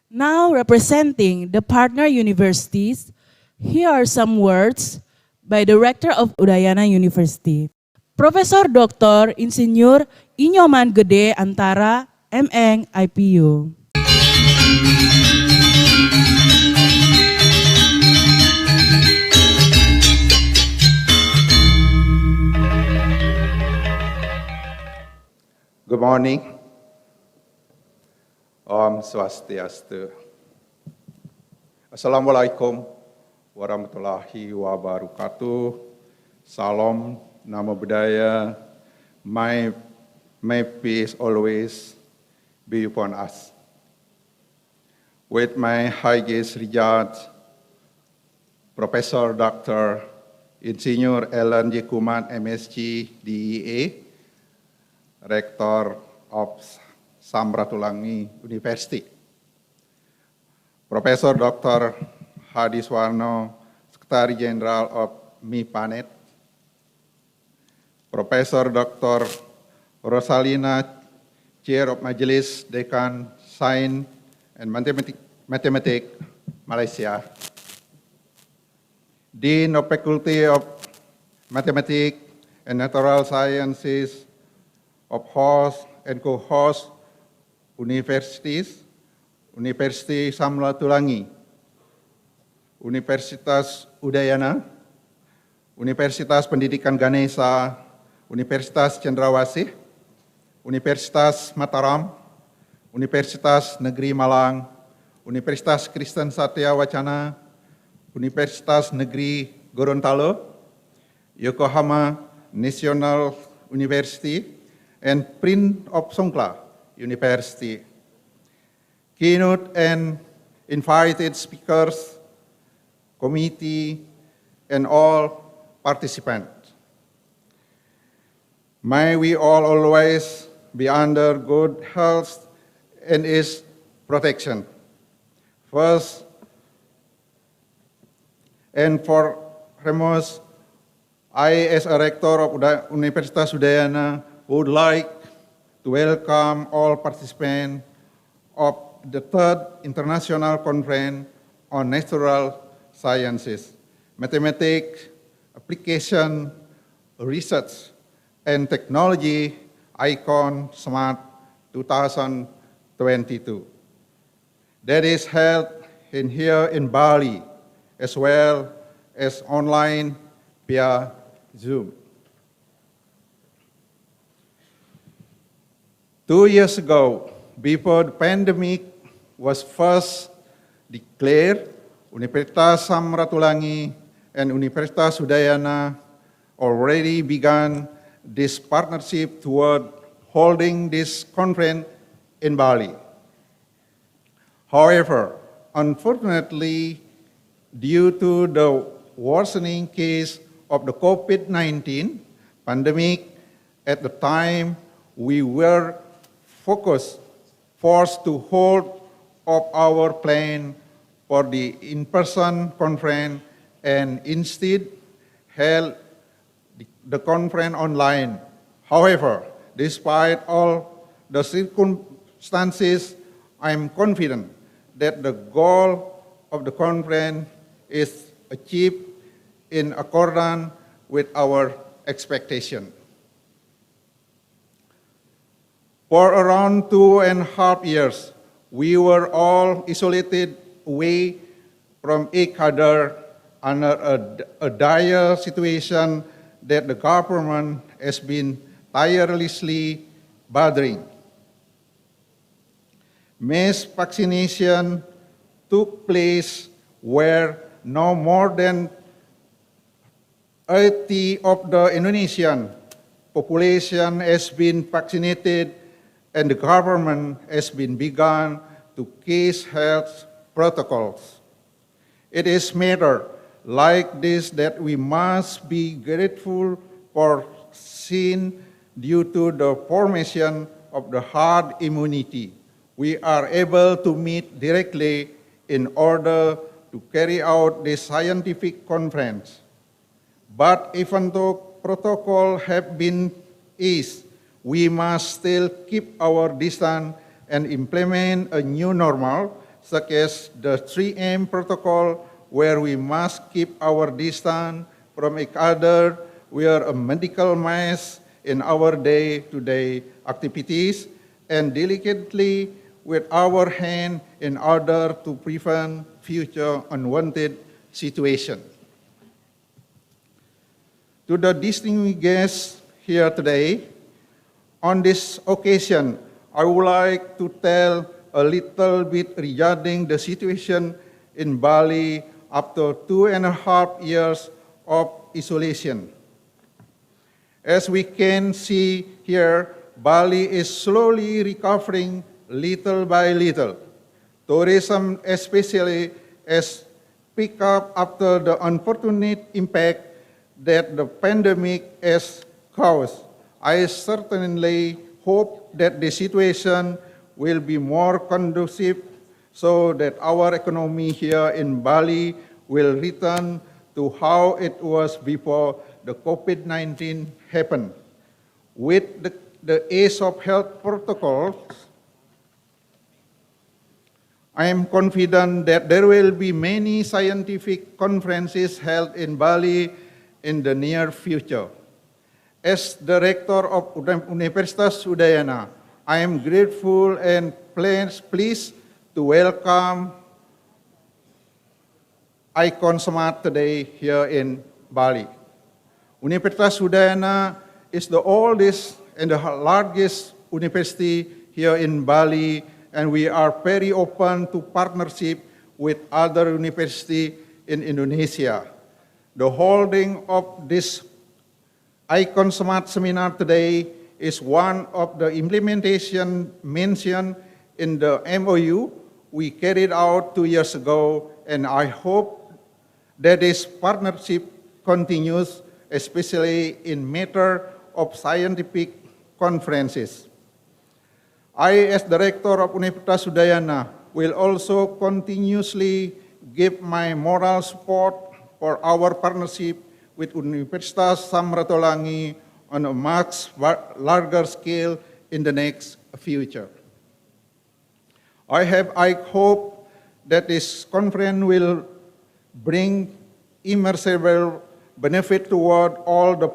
Now representing the partner universities, here are some words by the Rector of Udayana University. Profesor Dr. Insinyur Nyoman Gede Antara, M.Eng, IPU. Good morning. Om Swastiastu. Assalamualaikum warahmatullahi wabarakatuh. Salam, Namo Buddhaya. May peace always be upon us. With my highest regard, Professor Dr. Insinyur Ellen J. Kuman, MSc, DEA, Rector of Ratulangi University. Professor Dr. Hadiswarno, Secretary General of MIPAnet. Professor Dr. Rosalina, Chair of Majelis Dekan Sains and Mathematics, Malaysia. Dean of Faculty of Mathematics and Natural Sciences of host and co-host universities, Universitas Ratulangi, Universitas Udayana, Universitas Pendidikan Ganesha, Universitas Cendrawasih, Universitas Mataram, Universitas Negeri Malang, Universitas Kristen Satya Wacana, Universitas Negeri Gorontalo, Yokohama National University, and Prince of Songkla University. Keynote and invited speakers, committee, and all participants. May we all always be under good health and its protection. First and foremost, I, as a rector of Universitas Udayana, would like to welcome all participants of the third International Conference on Natural Sciences, Mathematics, Application, Research, and Technology, ICON SMART 2022. That is held here in Bali, as well as online via Zoom. 2 years ago, before the pandemic was first declared, Universitas Ratulangi and Universitas Udayana already began this partnership toward holding this conference in Bali. However, unfortunately, due to the worsening case of the COVID-19 pandemic, at the time we were forced to hold up our plan for the in-person conference and instead held the conference online. However, despite all the circumstances, I am confident that the goal of the conference is achieved in accordance with our expectation. For around 2.5 years, we were all isolated away from each other under a dire situation that the government has been tirelessly battering. Mass vaccination took place where no more than 80% of the Indonesian population has been vaccinated, and the government has been begun to case health protocols. It is matter like this that we must be grateful for, seeing due to the formation of the herd immunity, we are able to meet directly in order to carry out this scientific conference. But even though protocols have been eased, we must still keep our distance and implement a new normal such as the 3M protocol, where we must keep our distance from each other, wear a medical mask in our day-to-day activities, and delicately with our hand in order to prevent future unwanted situations. To the distinguished guests here today, on this occasion, I would like to tell a little bit regarding the situation in Bali after 2.5 years of isolation. As we can see here, Bali is slowly recovering little by little. Tourism especially has picked up after the unfortunate impact that the pandemic has caused. I certainly hope that the situation will be more conducive so that our economy here in Bali will return to how it was before the COVID-19 happened. With the ease of health protocols, I am confident that there will be many scientific conferences held in Bali in the near future. As the Rector of Universitas Udayana, I am grateful and pleased to welcome MIPAnet today here in Bali. Universitas Udayana is the oldest and the largest university here in Bali, and we are very open to partnership with other universities in Indonesia. The holding of this MIPAnet seminar today is one of the implementation mentioned in the MOU we carried out 2 years ago, and I hope that this partnership continues, especially in matter of scientific conferences. I, as Director of Universitas Udayana, will also continuously give my moral support for our partnership with Universitas Ratulangi on a much larger scale in the next future. I hope that this conference will bring immeasurable benefit toward all the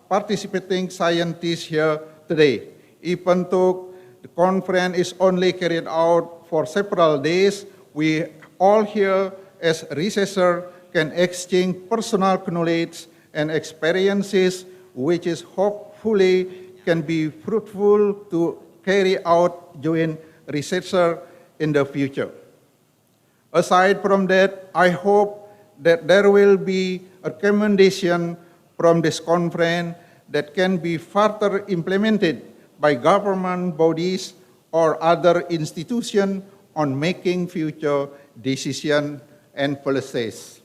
participating scientists here today. Even though the conference is only carried out for several days, we all here as researchers can exchange personal knowledge and experiences, which is hopefully can be fruitful to carry out joint research in the future. Aside from that, I hope that there will be a recommendation from this conference that can be further implemented by government bodies or other institutions on making future decisions and policies.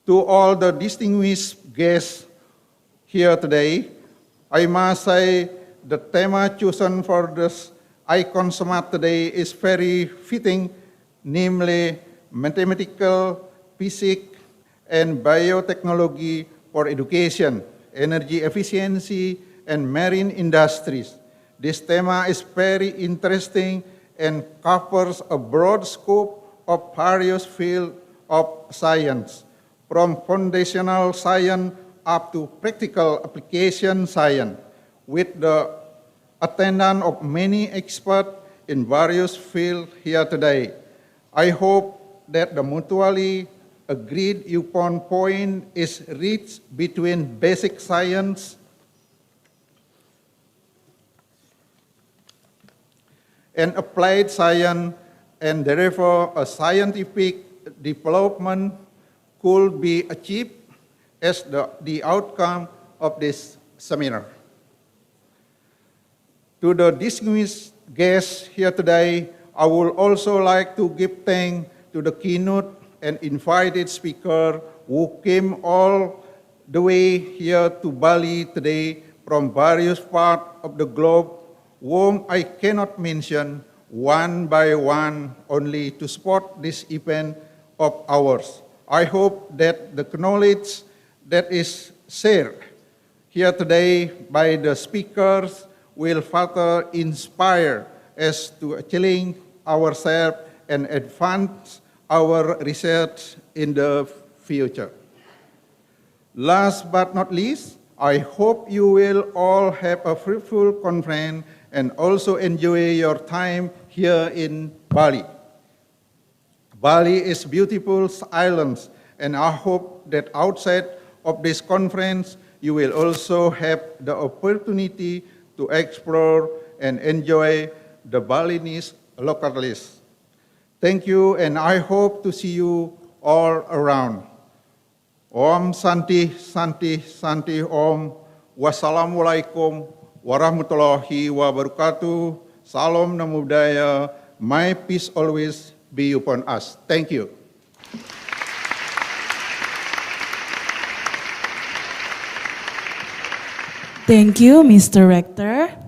To all the distinguished guests here today, I must say the theme chosen for this MIPAnet today is very fitting, namely mathematical, physics, and biotechnology for education, energy efficiency, and marine industries. This theme is very interesting and covers a broad scope of various fields of science, from foundational science up to practical application science, with the attendance of many experts in various fields here today. I hope that the mutually agreed upon point is reached between basic science and applied science, and therefore a scientific development could be achieved as the outcome of this seminar. To the distinguished guests here today, I would also like to give thanks to the keynote and invited speaker who came all the way here to Bali today from various parts of the globe, whom I cannot mention one by one only to support this event of ours. I hope that the knowledge that is shared here today by the speakers will further inspire us to achieving ourselves and advance our research in the future. Last but not least, I hope you will all have a fruitful conference and also enjoy your time here in Bali. Bali is beautiful island, and I hope that outside of this conference, you will also have the opportunity to explore and enjoy the Balinese locales. Thank you, and I hope to see you all around. Om Santi, Santi, Santi Om. Wassalamualaikum warahmatullahi wabarakatuh. Salam Namo Buddhaya. My peace always be upon us. Thank you. Thank you, Mr. Rector.